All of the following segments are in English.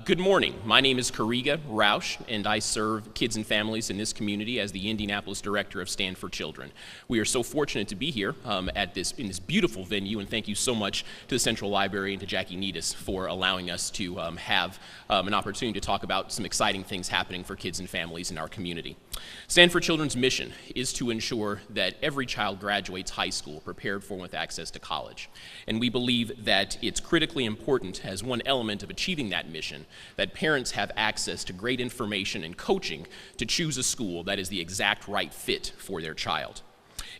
Good morning. My name is Karega, Rausch, and I serve kids and families in this community as the Indianapolis Director of Stand for Children. We are so fortunate to be here in this beautiful venue, and thank you so much to the Central Library and to Jackie Nytes for allowing us to have an opportunity to talk about some exciting things happening for kids and families in our community. Stand for Children's mission is to ensure that every child graduates high school prepared for and with access to college. And we believe that it's critically important as one element of achieving that mission that parents have access to great information and coaching to choose a school that is the exact right fit for their child.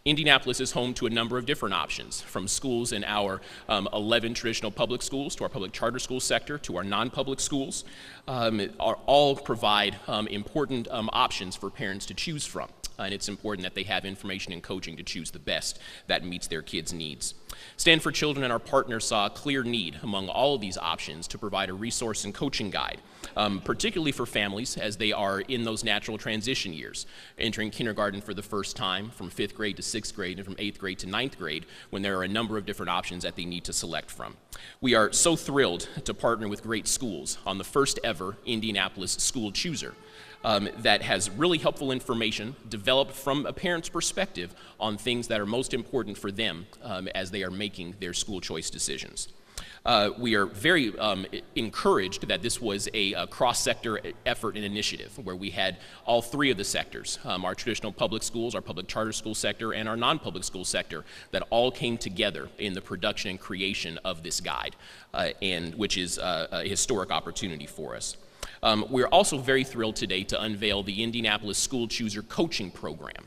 Indianapolis is home to a number of different options, from schools in our 11 traditional public schools to our public charter school sector to our non-public schools. All provide important options for parents to choose from. And it's important that they have information and coaching to choose the best that meets their kids' needs. Stand for Children and our partners saw a clear need among all of these options to provide a resource and coaching guide, particularly for families as they are in those natural transition years, entering kindergarten for the first time, from 5th grade to 6th grade, and from 8th grade to 9th grade, when there are a number of different options that they need to select from. We are so thrilled to partner with great schools on the first ever Indianapolis School Chooser. That has really helpful information developed from a parent's perspective on things that are most important for them as they are making their school choice decisions. We are very encouraged that this was a cross-sector effort and initiative where we had all three of the sectors, our traditional public schools, our public charter school sector, and our non-public school sector, that all came together in the production and creation of this guide, and which is a historic opportunity for us. We're also very thrilled today to unveil the Indianapolis School Chooser coaching program,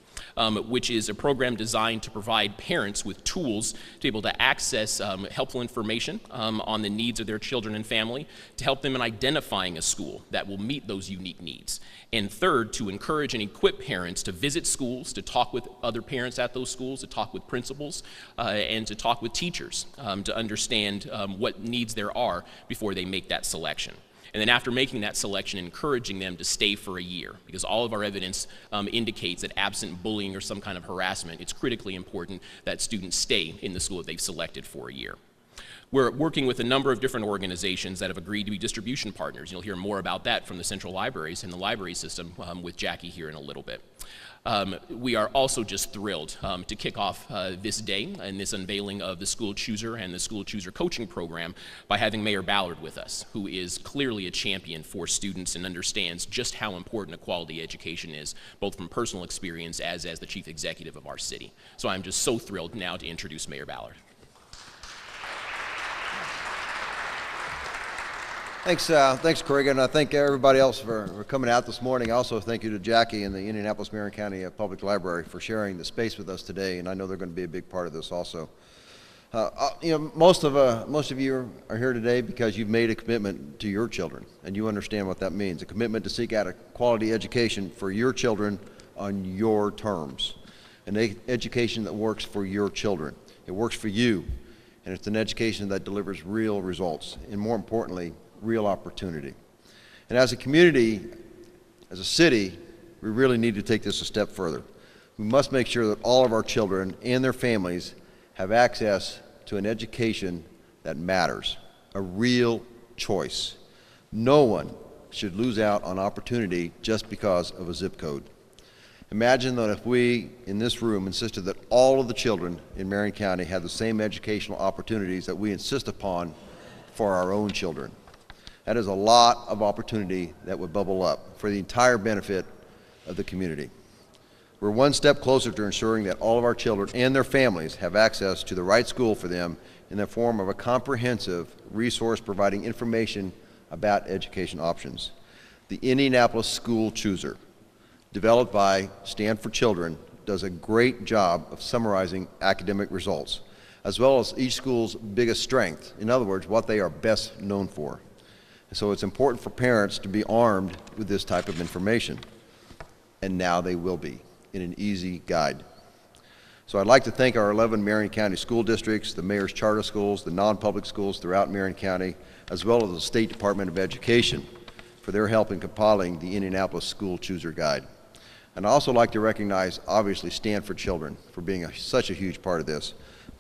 which is a program designed to provide parents with tools to be able to access helpful information on the needs of their children and family, to help them in identifying a school that will meet those unique needs. And third, to encourage and equip parents to visit schools, to talk with other parents at those schools, to talk with principals, and to talk with teachers to understand what needs there are before they make that selection. And then after making that selection, encouraging them to stay for a year, because all of our evidence indicates that absent bullying or some kind of harassment, it's critically important that students stay in the school that they've selected for a year. We're working with a number of different organizations that have agreed to be distribution partners. You'll hear more about that from the central libraries and the library system with Jackie here in a little bit. We are also just thrilled to kick off this day and this unveiling of the School Chooser and the School Chooser coaching program by having Mayor Ballard with us, who is clearly a champion for students and understands just how important a quality education is, both from personal experience as the chief executive of our city. So I'm just so thrilled now to introduce Mayor Ballard. Thanks, Karega, and I thank everybody else for coming out this morning. Also, thank you to Jackie and the Indianapolis Marion County Public Library for sharing the space with us today, and I know they're going to be a big part of this also. Most of you are here today because you've made a commitment to your children, and you understand what that means, a commitment to seek out a quality education for your children on your terms, an education that works for your children. It works for you, and it's an education that delivers real results, and more importantly, real opportunity. And as a community, as a city, we really need to take this a step further. We must make sure that all of our children and their families have access to an education that matters, a real choice. No one should lose out on opportunity just because of a zip code. Imagine that if we in this room insisted that all of the children in Marion County had the same educational opportunities that we insist upon for our own children. That is a lot of opportunity that would bubble up for the entire benefit of the community. We're one step closer to ensuring that all of our children and their families have access to the right school for them in the form of a comprehensive resource providing information about education options. The Indianapolis School Chooser, developed by Stand for Children, does a great job of summarizing academic results, as well as each school's biggest strength, in other words, what they are best known for. So it's important for parents to be armed with this type of information, and now they will be in an easy guide. So I'd like to thank our 11 Marion County school districts, the mayor's charter schools, the non-public schools throughout Marion County, as well as the State Department of Education for their help in compiling the Indianapolis School Chooser Guide. And I'd also like to recognize, obviously, Stand for Children for being such a huge part of this.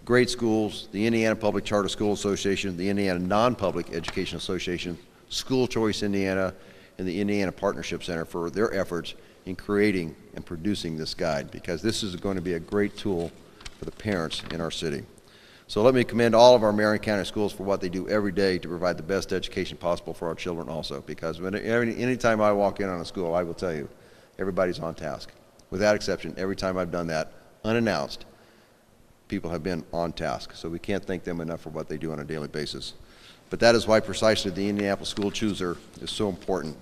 Great schools, the Indiana Public Charter School Association, the Indiana Non-Public Education Association, School Choice Indiana, and the Indiana Partnership Center for their efforts in creating and producing this guide, because this is going to be a great tool for the parents in our city. So let me commend all of our Marion County schools for what they do every day to provide the best education possible for our children also, because anytime I walk in on a school, I will tell you, everybody's on task. Without exception, every time I've done that, unannounced, people have been on task. So we can't thank them enough for what they do on a daily basis. But that is why precisely the Indianapolis School Chooser is so important,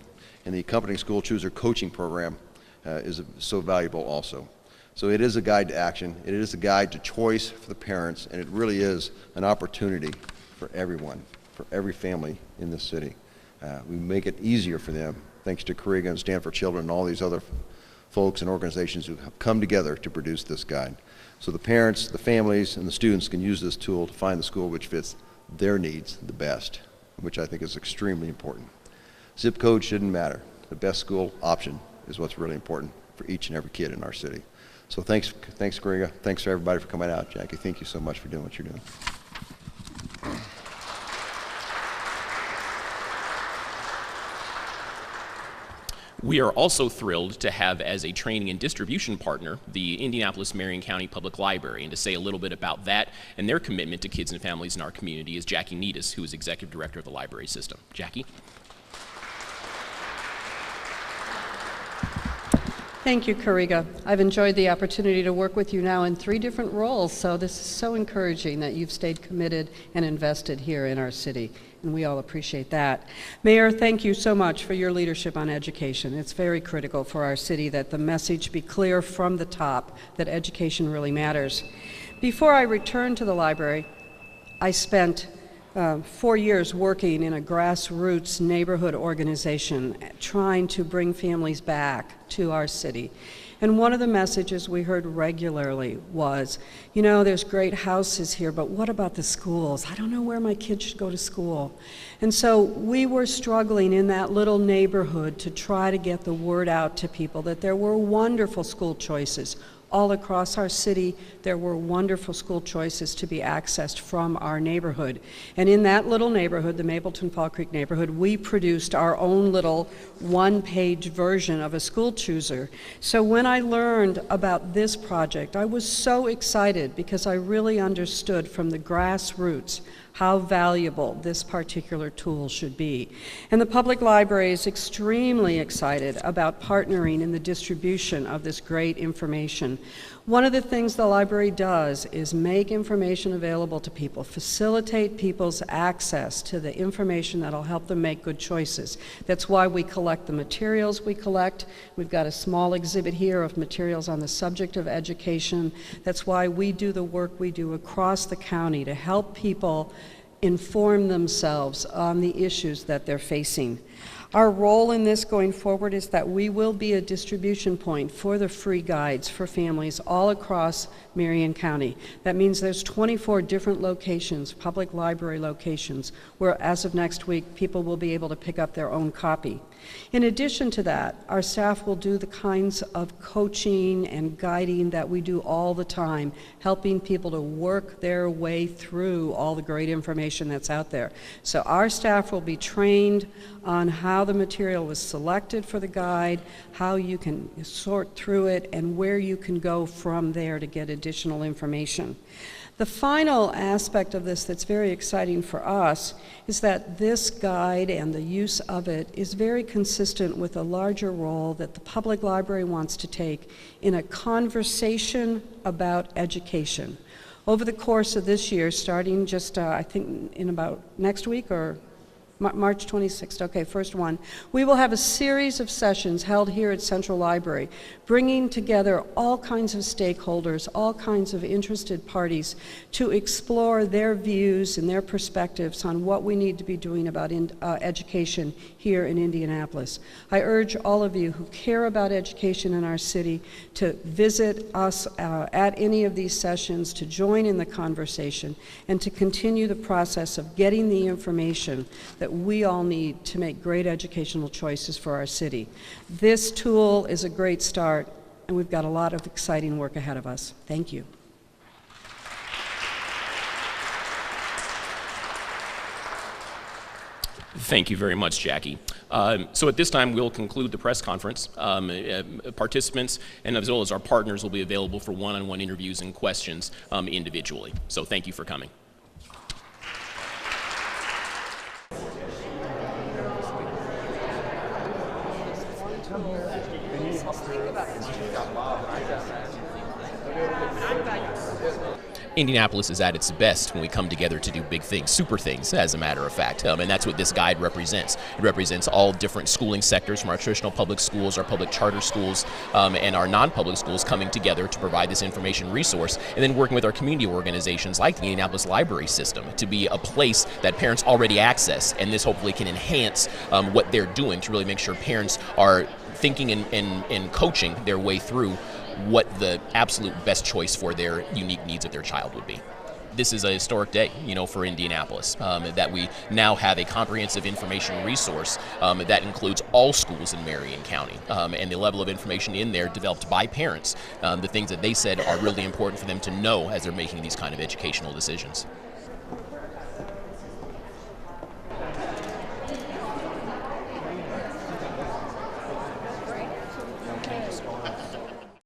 and the accompanying School Chooser coaching program is so valuable also. So it is a guide to action, it is a guide to choice for the parents, and it really is an opportunity for everyone, for every family in this city. We make it easier for them, thanks to Karega and Stand for Children and all these other folks and organizations who have come together to produce this guide. So the parents, the families, and the students can use this tool to find the school which fits their needs the best, which I think is extremely important. Zip code shouldn't matter. The best school option is what's really important for each and every kid in our city. So thanks Karega. Thanks for everybody for coming out. Jackie, thank you so much for doing what you're doing. We are also thrilled to have as a training and distribution partner the Indianapolis Marion County Public Library, and to say a little bit about that and their commitment to kids and families in our community is Jackie Nytes, who is Executive Director of the library system. Jackie? Thank you, Karega. I've enjoyed the opportunity to work with you now in 3 different roles, so this is so encouraging that you've stayed committed and invested here in our city, and we all appreciate that. Mayor, thank you so much for your leadership on education. It's very critical for our city that the message be clear from the top that education really matters. Before I returned to the library, I spent 4 years working in a grassroots neighborhood organization trying to bring families back to our city. And one of the messages we heard regularly was, you know, there's great houses here, but what about the schools? I don't know where my kids should go to school. And so we were struggling in that little neighborhood to try to get the word out to people that there were wonderful school choices. All across our city, there were wonderful school choices to be accessed from our neighborhood. And in that little neighborhood, the Mapleton Fall Creek neighborhood, we produced our own little one-page version of a school chooser. So when I learned about this project, I was so excited because I really understood from the grassroots how valuable this particular tool should be. And the public library is extremely excited about partnering in the distribution of this great information. One of the things the library does is make information available to people, facilitate people's access to the information that'll help them make good choices. That's why we collect the materials we collect. We've got a small exhibit here of materials on the subject of education. That's why we do the work we do across the county to help people inform themselves on the issues that they're facing. Our role in this going forward is that we will be a distribution point for the free guides for families all across Marion County. That means there's 24 different locations, public library locations, where as of next week, people will be able to pick up their own copy. In addition to that, our staff will do the kinds of coaching and guiding that we do all the time, helping people to work their way through all the great information that's out there. So our staff will be trained on how the material was selected for the guide, how you can sort through it, and where you can go from there to get additional information. The final aspect of this that's very exciting for us is that this guide and the use of it is very consistent with a larger role that the public library wants to take in a conversation about education. Over the course of this year, starting just I think in about next week or March 26th, okay, first one. We will have a series of sessions held here at Central Library, bringing together all kinds of stakeholders, all kinds of interested parties to explore their views and their perspectives on what we need to be doing about education here in Indianapolis. I urge all of you who care about education in our city to visit us at any of these sessions, to join in the conversation, and to continue the process of getting the information that we all need to make great educational choices for our city. This tool is a great start, and we've got a lot of exciting work ahead of us. Thank you. Thank you very much, Jackie. So at this time, we'll conclude the press conference. Participants and as well as our partners will be available for one-on-one interviews and questions individually. So thank you for coming. Indianapolis is at its best when we come together to do big things, super things, as a matter of fact. And that's what this guide represents. It represents all different schooling sectors, from our traditional public schools, our public charter schools, and our non-public schools coming together to provide this information resource, and then working with our community organizations like the Indianapolis Library System to be a place that parents already access, and this hopefully can enhance what they're doing to really make sure parents are thinking and coaching their way through what the absolute best choice for their unique needs of their child would be. This is a historic day, for Indianapolis, that we now have a comprehensive information resource that includes all schools in Marion County, and the level of information in there developed by parents, the things that they said are really important for them to know as they're making these kind of educational decisions.